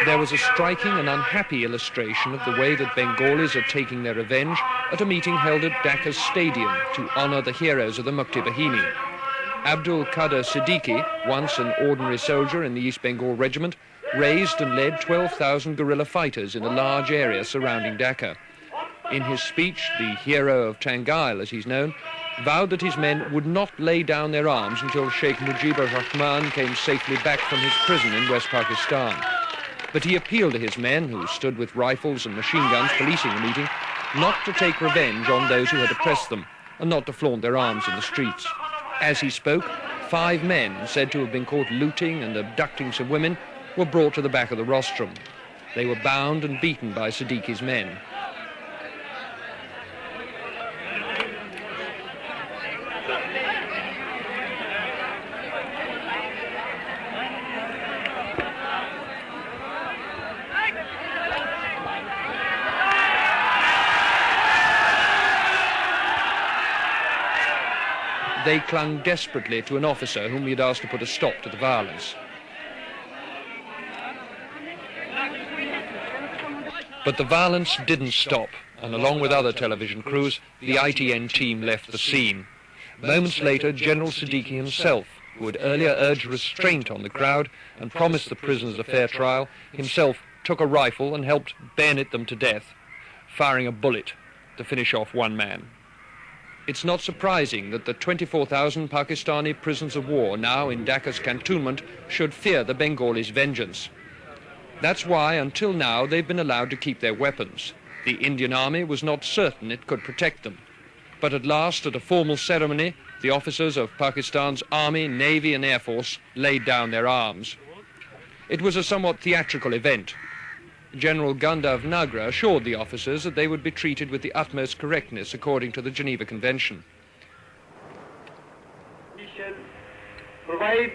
There was a striking and unhappy illustration of the way that Bengalis are taking their revenge at a meeting held at Dhaka's stadium to honour the heroes of the Mukti Bahini. Abdul Qadir Siddiqui, once an ordinary soldier in the East Bengal Regiment, raised and led 12,000 guerrilla fighters in a large area surrounding Dhaka. In his speech, the hero of Tangail, as he's known, vowed that his men would not lay down their arms until Sheikh Mujibur Rahman came safely back from his prison in West Pakistan. But he appealed to his men, who stood with rifles and machine guns policing the meeting, not to take revenge on those who had oppressed them and not to flaunt their arms in the streets. As he spoke, 5 men, said to have been caught looting and abducting some women, were brought to the back of the rostrum. They were bound and beaten by Siddiqui's men. They clung desperately to an officer whom he had asked to put a stop to the violence. But the violence didn't stop, and along with other television crews, the ITN team left the scene. Moments later, General Siddiqui himself, who had earlier urged restraint on the crowd and promised the prisoners a fair trial, himself took a rifle and helped bayonet them to death, firing a bullet to finish off one man. It's not surprising that the 24,000 Pakistani prisoners of war now in Dhaka's cantonment should fear the Bengalis' vengeance. That's why, until now, they've been allowed to keep their weapons. The Indian Army was not certain it could protect them. But at last, at a formal ceremony, the officers of Pakistan's Army, Navy and Air Force laid down their arms. It was a somewhat theatrical event. General Gandharv Nagra assured the officers that they would be treated with the utmost correctness according to the Geneva Convention. We shall provide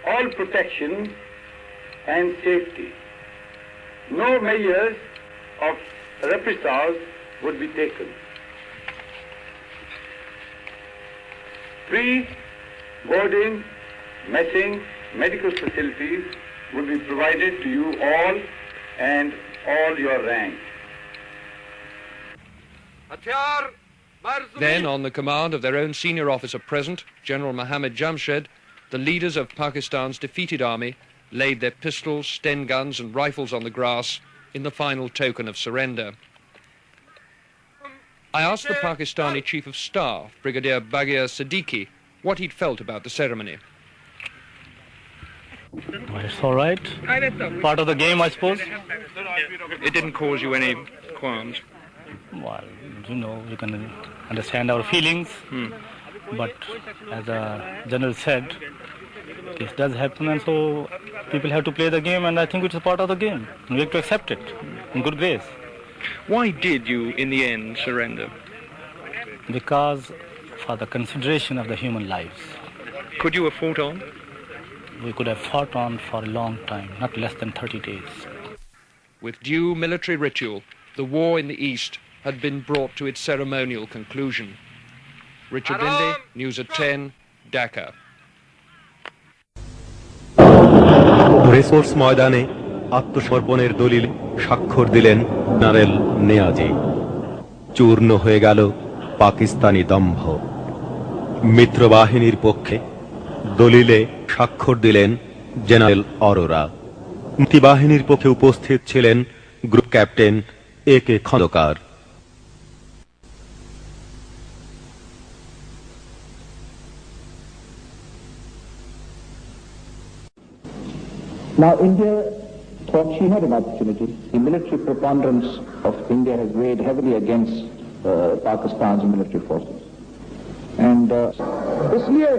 all protection and safety. No measures of reprisals would be taken. Free boarding, messing, medical facilities would be provided to you all and all your rank. Then, on the command of their own senior officer present, General Mohammad Jamshed, the leaders of Pakistan's defeated army laid their pistols, Sten guns and rifles on the grass in the final token of surrender. I asked the Pakistani Chief of Staff, Brigadier Baghir Siddiqui, what he'd felt about the ceremony. Well, it's all right. Part of the game, I suppose. It didn't cause you any qualms? Well, you know, you can understand our feelings. But as the General said, this does happen, and so people have to play the game, and I think it's a part of the game. And we have to accept it in good grace. Why did you, in the end, surrender? Because for the consideration of the human lives. Could you have fought on? We could have fought on for a long time, not less than 30 days. With due military ritual, the war in the East had been brought to its ceremonial conclusion. Richard Lindley, News at 10, Dhaka. রেসোর্স ময়দানে আত্মসমর্পণের দলিল স্বাক্ষর দিলেন general Niazi. চূর্ণ হয়ে গেল পাকিস্তানি দম্ভ। মিত্রবাহিনীর পক্ষে দলিলে স্বাক্ষর দিলেন জেনারেল অরোরা। মুক্তিবাহিনীর পক্ষে উপস্থিত ছিলেন group captain A K. Khandakar. Now, India thought she had an opportunity. The military preponderance of India has weighed heavily against Pakistan's military forces. And इसलिए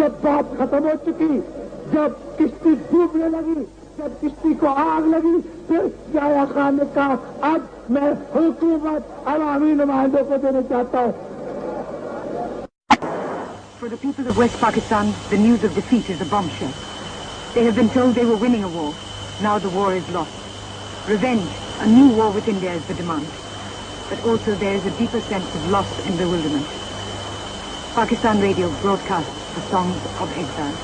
जब बात खत्म हो चुकी, जब किश्ती डूबने लगी, जब किश्ती को आग लगी, फिर याया खान ने कहा, अब मैं हुकूमत अवामी नुमाइंदों को देना चाहता हूँ। For the people of West Pakistan, the news of defeat is a bombshell. They have been told they were winning a war. Now the war is lost. Revenge, a new war with India is the demand. But also there is a deeper sense of loss and bewilderment. Pakistan Radio broadcasts the songs of exile.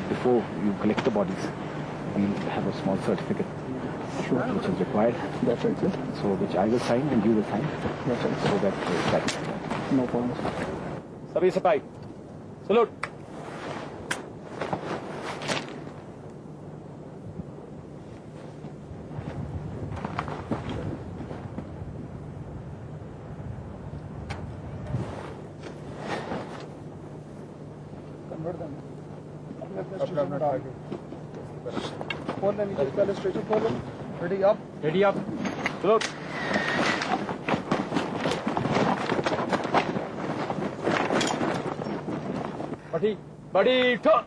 Before you collect the bodies, we have a small certificate which is required. That's right, sir. So which I will sign and you will sign. That's right. So that no problem. Sabhi Sipai. Salute. Ready up. Ready up. Salute. Body turn.